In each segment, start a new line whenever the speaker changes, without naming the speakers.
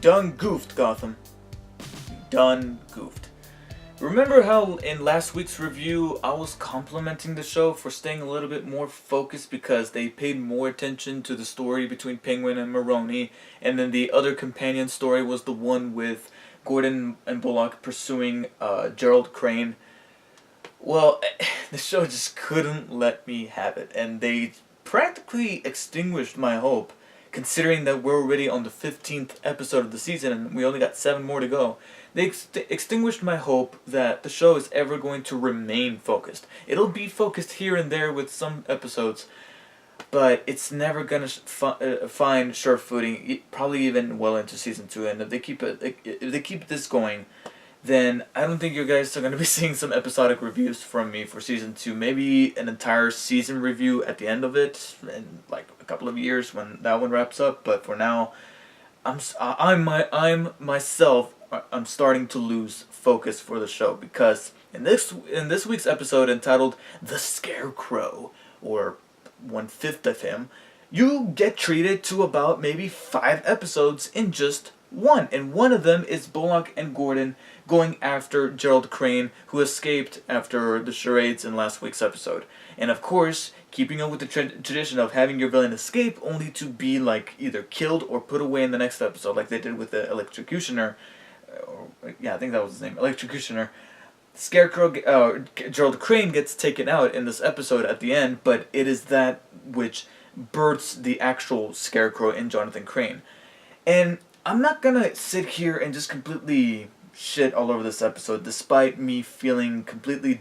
done goofed, Gotham. You done goofed. Remember how in last week's review I was complimenting the show for staying a little bit more focused because they paid more attention to the story between Penguin and Maroni, and then the other companion story was the one with Gordon and Bullock pursuing Gerald Crane. Well, the show just couldn't let me have it, and they practically extinguished my hope, considering that we're already on the 15th episode of the season and we only got 7 more to go. They extinguished my hope that the show is ever going to remain focused. It'll be focused here and there with some episodes, but it's never gonna find sure footing, probably even well into season 2. And if they keep this going, then I don't think you guys are going to be seeing some episodic reviews from me for season 2. Maybe an entire season review at the end of it, in like a couple of years when that one wraps up. But for now, I'm starting to lose focus for the show, because in this week's episode entitled "The Scarecrow," or 1/5 of him, you get treated to about maybe 5 episodes in just one, and one of them is Bullock and Gordon going after Gerald Crane, who escaped after the charades in last week's episode. And of course, keeping up with the tradition of having your villain escape only to be like either killed or put away in the next episode, like they did with the electrocutioner. Yeah, I think that was his name, electrocutioner. Scarecrow, Gerald Crane gets taken out in this episode at the end, but it is that which births the actual Scarecrow in Jonathan Crane. And I'm not gonna sit here and just completely shit all over this episode, despite me feeling completely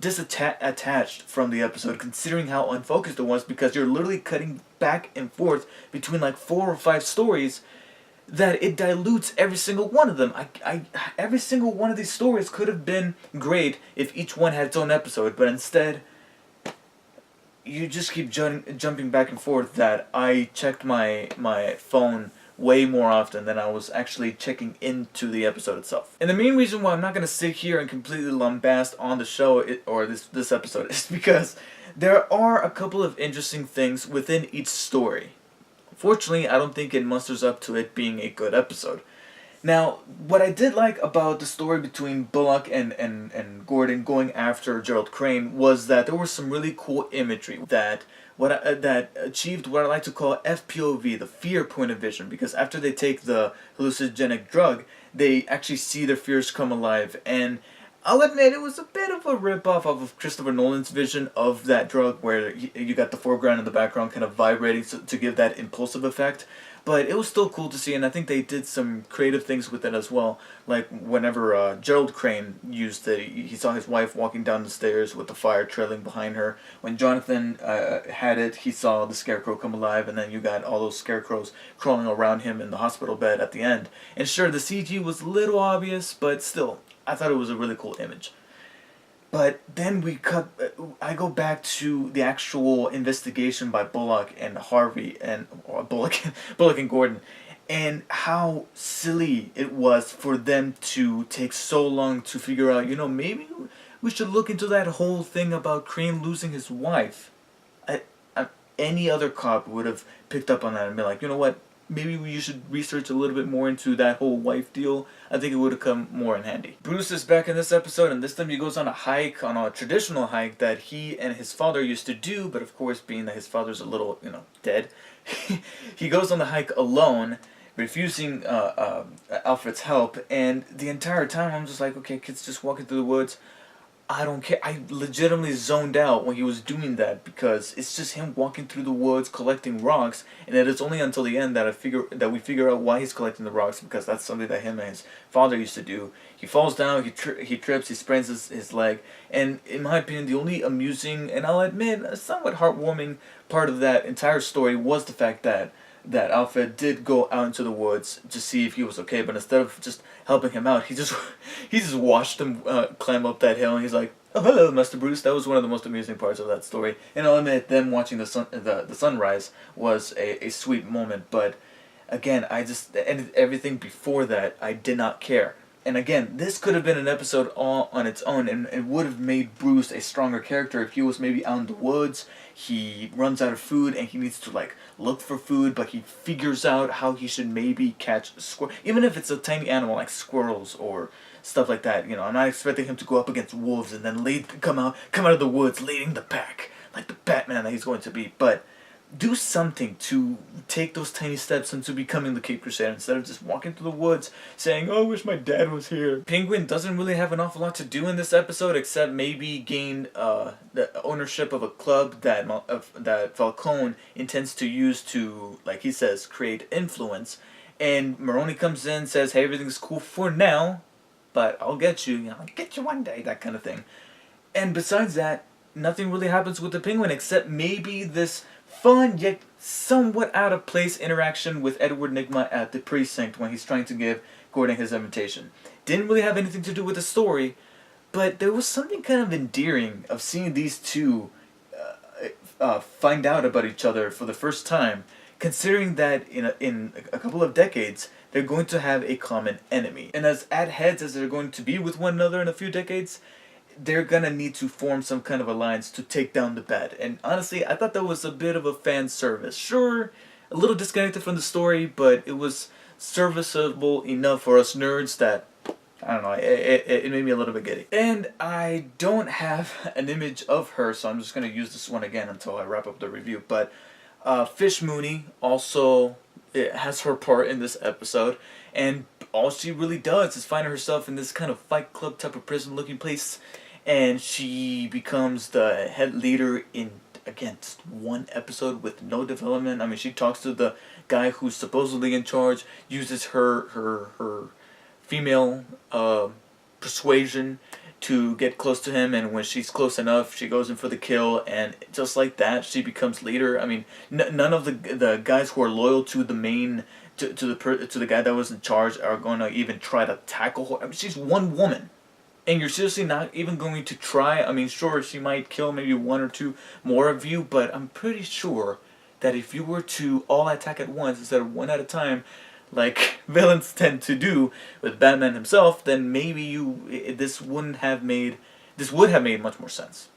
disattached from the episode, considering how unfocused it was, because you're literally cutting back and forth between like 4 or 5 stories, that it dilutes every single one of them. Every single one of these stories could have been great if each one had its own episode, but instead you just keep jumping back and forth. That I checked my phone way more often than I was actually checking into the episode itself. And the main reason why I'm not going to sit here and completely lambast on the show or this episode is because there are a couple of interesting things within each story. Fortunately, I don't think it musters up to it being a good episode. Now, what I did like about the story between Bullock and Gordon going after Gerald Crane was that there was some really cool imagery that achieved what I like to call FPOV, the fear point of vision, because after they take the hallucinogenic drug, they actually see their fears come alive. And I'll admit, it was a bit of a rip-off of Christopher Nolan's vision of that drug, where you got the foreground and the background kind of vibrating to give that impulsive effect. But it was still cool to see, and I think they did some creative things with it as well. Like whenever Gerald Crane used it, he saw his wife walking down the stairs with the fire trailing behind her. When Jonathan had it, he saw the Scarecrow come alive, and then you got all those scarecrows crawling around him in the hospital bed at the end. And sure, the CG was a little obvious, but still, I thought it was a really cool image. But then I go back to the actual investigation by Bullock and Harvey, or Bullock and Gordon, and how silly it was for them to take so long to figure out, maybe we should look into that whole thing about Crane losing his wife. Any other cop would have picked up on that and been like, you know what, maybe you should research a little bit more into that whole wife deal. I think it would have come more in handy. Bruce is back in this episode, and this time he goes on a traditional hike that he and his father used to do, but of course, being that his father's a little, dead, he goes on the hike alone, refusing Alfred's help, and the entire time I'm just like, okay, kid's just walking through the woods. I don't care. I legitimately zoned out when he was doing that, because it's just him walking through the woods collecting rocks, and it is only until the end that we figure out why he's collecting the rocks, because that's something that him and his father used to do. He falls down, he trips, he sprains his leg, and in my opinion, the only amusing, and I'll admit, a somewhat heartwarming part of that entire story was the fact that Alfred did go out into the woods to see if he was okay, but instead of just helping him out, he just watched him climb up that hill, and he's like, "Oh, hello, Master Bruce." That was one of the most amusing parts of that story. And I'll admit, them watching the sunrise was a sweet moment, but again, and everything before that, I did not care. And again, this could have been an episode all on its own, and it would have made Bruce a stronger character if he was maybe out in the woods. He runs out of food, and he needs to like look for food, but he figures out how he should maybe catch a squirrel, even if it's a tiny animal like squirrels or stuff like that. You know, I'm not expecting him to go up against wolves and then come out of the woods leading the pack like the Batman that he's going to be, but do something to take those tiny steps into becoming the Cape Crusader instead of just walking through the woods saying, "Oh, I wish my dad was here." Penguin doesn't really have an awful lot to do in this episode except maybe gain the ownership of a club that Falcone intends to use to, like he says, create influence. And Maroni comes in, says, "Hey, everything's cool for now, but I'll get you. I'll get you one day," that kind of thing. And besides that, nothing really happens with the Penguin except maybe this fun yet somewhat out of place interaction with Edward Nygma at the precinct when he's trying to give Gordon his invitation. Didn't really have anything to do with the story, but there was something kind of endearing of seeing these two find out about each other for the first time, considering that in a couple of decades they're going to have a common enemy. And as at heads as they're going to be with one another in a few decades, they're gonna need to form some kind of alliance to take down the bad. And honestly, I thought that was a bit of a fan service. Sure, a little disconnected from the story, but it was serviceable enough for us nerds that, I don't know, it made me a little bit giddy. And I don't have an image of her, so I'm just gonna use this one again until I wrap up the review. But Fish Mooney also has her part in this episode, and all she really does is find herself in this kind of Fight Club type of prison looking place, and she becomes the head leader in, again, just one episode with no development. I mean, she talks to the guy who's supposedly in charge, uses her female persuasion to get close to him, and when she's close enough, she goes in for the kill, and just like that, she becomes leader. I mean, none of the guys who are loyal to the main to the guy that was in charge are going to even try to tackle her. I mean, she's one woman, and you're seriously not even going to try. I mean, sure, she might kill maybe one or two more of you, but I'm pretty sure that if you were to all attack at once instead of one at a time, like villains tend to do with Batman himself, then maybe this would have made much more sense.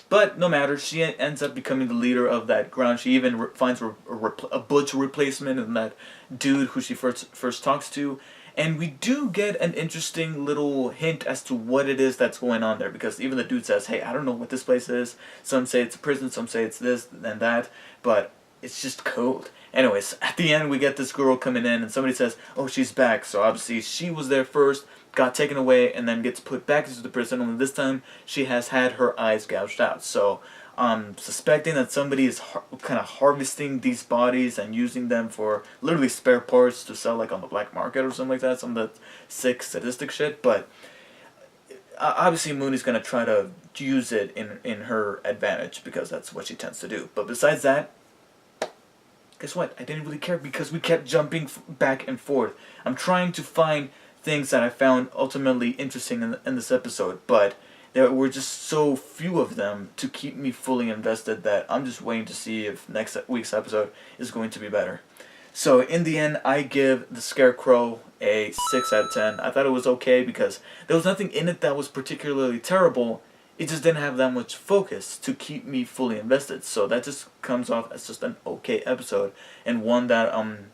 But no matter, she ends up becoming the leader of that ground. She even finds a butch replacement in that dude who she first talks to. And we do get an interesting little hint as to what it is that's going on there. Because even the dude says, "Hey, I don't know what this place is." Some say it's a prison, some say it's this and that. But it's just cold. Anyways, at the end we get this girl coming in and somebody says, "Oh, she's back." So obviously she was there first, got taken away, and then gets put back into the prison. Only this time she has had her eyes gouged out. So I'm suspecting that somebody is kind of harvesting these bodies and using them for literally spare parts to sell like on the black market or something like that. Some of that sick sadistic shit. But obviously Mooney's going to try to use it in her advantage because that's what she tends to do. But besides that, guess what? I didn't really care because we kept jumping back and forth. I'm trying to find things that I found ultimately interesting in this episode, but there were just so few of them to keep me fully invested that I'm just waiting to see if next week's episode is going to be better. So in the end, I give the Scarecrow a 6 out of 10. I thought it was okay because there was nothing in it that was particularly terrible. It just didn't have that much focus to keep me fully invested. So that just comes off as just an okay episode, and one that I'm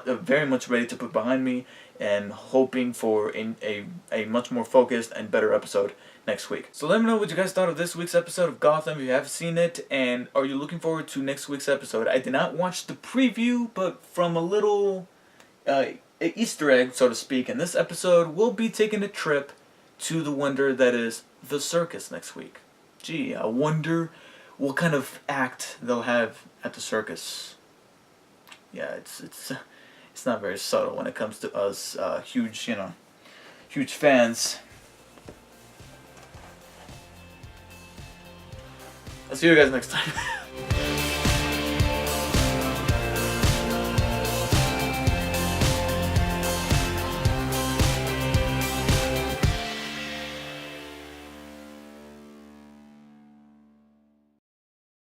very much ready to put behind me and hoping for a much more focused and better episode next week. So let me know what you guys thought of this week's episode of Gotham if you have seen it, and are you looking forward to next week's episode? I did not watch the preview, but from a little Easter egg, so to speak, in this episode, we'll be taking a trip to the wonder that is the circus next week. Gee, I wonder what kind of act they'll have at the circus. Yeah, it's not very subtle when it comes to us huge fans. I'll see you guys next time.